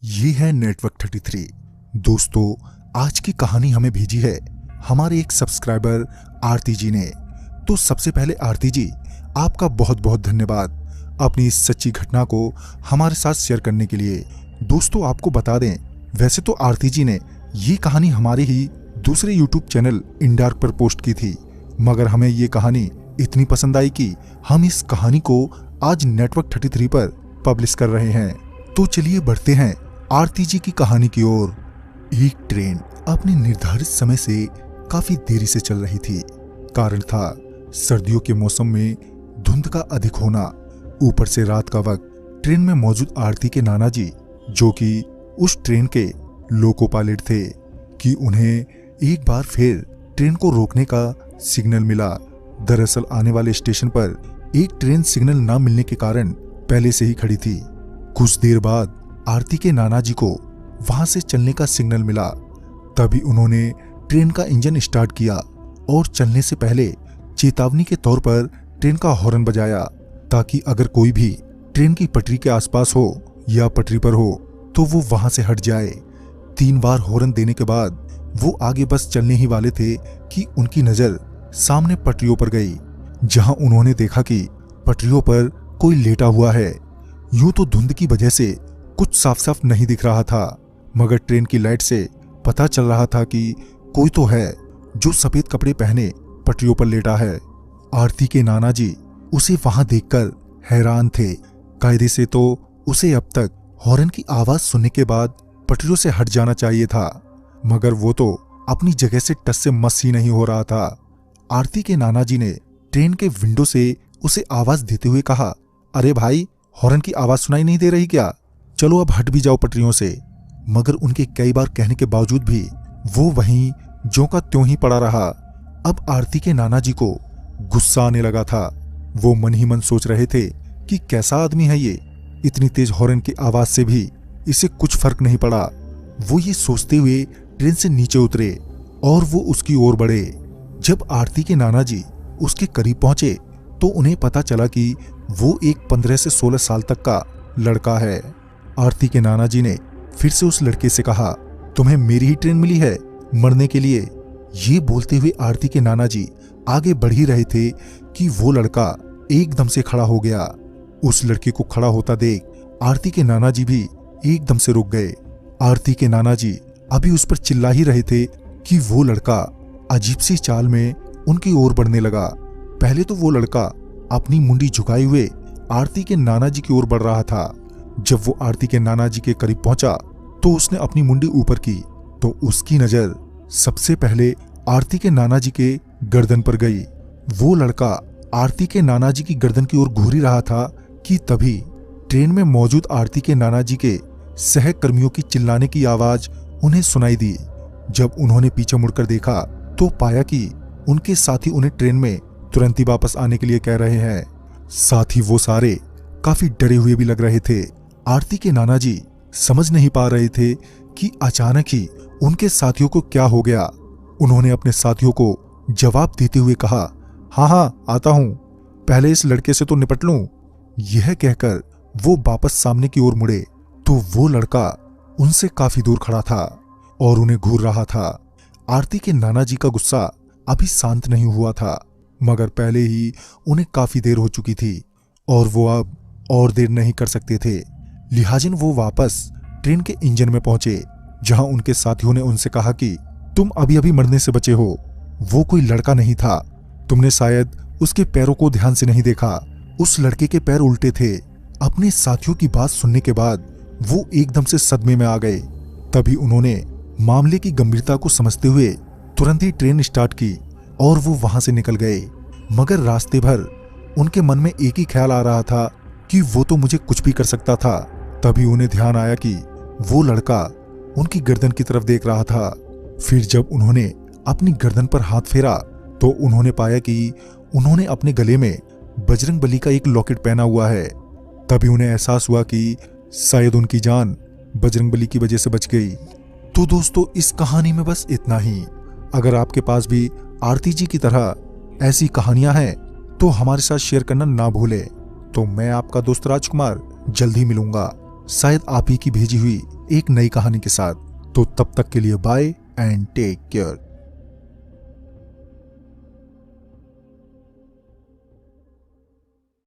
ये है नेटवर्क 33। दोस्तों, आज की कहानी हमें भेजी है हमारे एक सब्सक्राइबर आरती जी ने। तो सबसे पहले आरती जी, आपका बहुत बहुत धन्यवाद अपनी इस सच्ची घटना को हमारे साथ शेयर करने के लिए। दोस्तों, आपको बता दें, वैसे तो आरती जी ने ये कहानी हमारे ही दूसरे YouTube चैनल इंडार्क पर पोस्ट की थी, मगर हमें ये कहानी इतनी पसंद आई कि हम इस कहानी को आज नेटवर्क 33 पर पब्लिश कर रहे हैं। तो चलिए बढ़ते हैं आरती जी की कहानी की ओर। एक ट्रेन अपने निर्धारित समय से काफी देरी से चल रही थी। कारण था सर्दियों के मौसम में धुंध का अधिक होना। ऊपर से रात का वक्त ट्रेन में मौजूद आरती के नाना जी, जो कि उस ट्रेन के लोको पायलट थे, कि उन्हें एक बार फिर ट्रेन को रोकने का सिग्नल मिला। दरअसल आने वाले स्टेशन पर एक ट्रेन सिग्नल न मिलने के कारण पहले से ही खड़ी थी। कुछ देर बाद आरती के नाना जी को वहां से चलने का सिग्नल मिला। तभी उन्होंने ट्रेन का इंजन स्टार्ट किया और चलने से पहले चेतावनी के तौर पर ट्रेन का हॉर्न बजाया, ताकि अगर कोई भी ट्रेन की पटरी के आसपास हो या पटरी पर हो तो वो वहां से हट जाए। 3 बार हॉर्न देने के बाद वो आगे बस चलने ही वाले थे कि उनकी नजर सामने पटरियों पर गई, जहां उन्होंने देखा कि पटरियों पर कोई लेटा हुआ है। यूं तो धुंध की वजह से कुछ साफ साफ नहीं दिख रहा था, मगर ट्रेन की लाइट से पता चल रहा था कि कोई तो है जो सफेद कपड़े पहने पटरियों पर लेटा है। आरती के नाना जी उसे वहां देखकर हैरान थे। कायदे से तो उसे अब तक हॉर्न की आवाज सुनने के बाद पटरियों से हट जाना चाहिए था, मगर वो तो अपनी जगह से टस से मस ही नहीं हो रहा था। आरती के नाना जी ने ट्रेन के विंडो से उसे आवाज देते हुए कहा, अरे भाई, हॉर्न की आवाज सुनाई नहीं दे रही क्या? चलो अब हट भी जाओ पटरियों से। मगर उनके कई बार कहने के बावजूद भी वो वहीं ज्यों का त्यों ही पड़ा रहा। अब आरती के नाना जी को गुस्सा आने लगा था। वो मन ही मन सोच रहे थे कि कैसा आदमी है ये, इतनी तेज हॉर्न की आवाज से भी इसे कुछ फर्क नहीं पड़ा। वो ये सोचते हुए ट्रेन से नीचे उतरे और वो उसकी ओर बढ़े। जब आरती के नाना जी उसके करीब पहुंचे तो उन्हें पता चला कि वो एक 15 से 16 साल तक का लड़का है। आरती के नाना जी ने फिर से उस लड़के से कहा, तुम्हें मेरी ही ट्रेन मिली है मरने के लिए? ये बोलते हुए आरती के नाना जी आगे बढ़ ही रहे थे कि वो लड़का एकदम से खड़ा हो गया। उस लड़के को खड़ा होता देख आरती के नाना जी भी एकदम से रुक गए। आरती के नाना जी अभी उस पर चिल्ला ही रहे थे कि वो लड़का अजीब सी चाल में उनकी ओर बढ़ने लगा। पहले तो वो लड़का अपनी मुंडी झुकाए हुए आरती के नाना जी की ओर बढ़ रहा था। जब वो आरती के नाना जी के करीब पहुंचा तो उसने अपनी मुंडी ऊपर की तो उसकी नजर सबसे पहले आरती के नाना जी के गर्दन पर गई। वो लड़का आरती के नाना जी की गर्दन की ओर घूर ही रहा था कि तभी ट्रेन में मौजूद आरती के नाना जी के सहकर्मियों की चिल्लाने की आवाज उन्हें सुनाई दी। जब उन्होंने पीछे मुड़कर देखा तो पाया कि उनके साथी उन्हें ट्रेन में तुरंत ही वापस आने के लिए कह रहे हैं। साथ ही वो सारे काफी डरे हुए भी लग रहे थे। आरती के नाना जी समझ नहीं पा रहे थे कि अचानक ही उनके साथियों को क्या हो गया। उन्होंने अपने साथियों को जवाब देते हुए कहा, हाँ हाँ आता हूं, पहले इस लड़के से तो निपट लूं। यह कहकर वो वापस सामने की ओर मुड़े तो वो लड़का उनसे काफी दूर खड़ा था और उन्हें घूर रहा था। आरती के नाना जी का गुस्सा अभी शांत नहीं हुआ था, मगर पहले ही उन्हें काफी देर हो चुकी थी और वो अब और देर नहीं कर सकते थे। लिहाजन वो वापस ट्रेन के इंजन में पहुंचे, जहां उनके साथियों ने उनसे कहा कि तुम अभी अभी मरने से बचे हो। वो कोई लड़का नहीं था, तुमने शायद उसके पैरों को ध्यान से नहीं देखा। उस लड़के के पैर उल्टे थे। अपने साथियों की बात सुनने के बाद वो एकदम से सदमे में आ गए। तभी उन्होंने मामले की गंभीरता को समझते हुए तुरंत ही ट्रेन स्टार्ट की और वो वहां से निकल गए। मगर रास्ते भर उनके मन में एक ही ख्याल आ रहा था कि वो तो मुझे कुछ भी कर सकता था। तभी उन्हें ध्यान आया कि वो लड़का उनकी गर्दन की तरफ देख रहा था। फिर जब उन्होंने अपनी गर्दन पर हाथ फेरा तो उन्होंने पाया कि उन्होंने अपने गले में बजरंगबली का एक लॉकेट पहना हुआ है। तभी उन्हें एहसास हुआ कि शायद उनकी जान बजरंगबली की वजह से बच गई। तो दोस्तों, इस कहानी में बस इतना ही। अगर आपके पास भी आरती जी की तरह ऐसी कहानियां हैं तो हमारे साथ शेयर करना ना भूलें। तो मैं आपका दोस्त राजकुमार जल्द ही मिलूंगा। शायद आप ही की भेजी हुई एक नई कहानी के साथ। तो तब तक के लिए बाय एंड टेक केयर।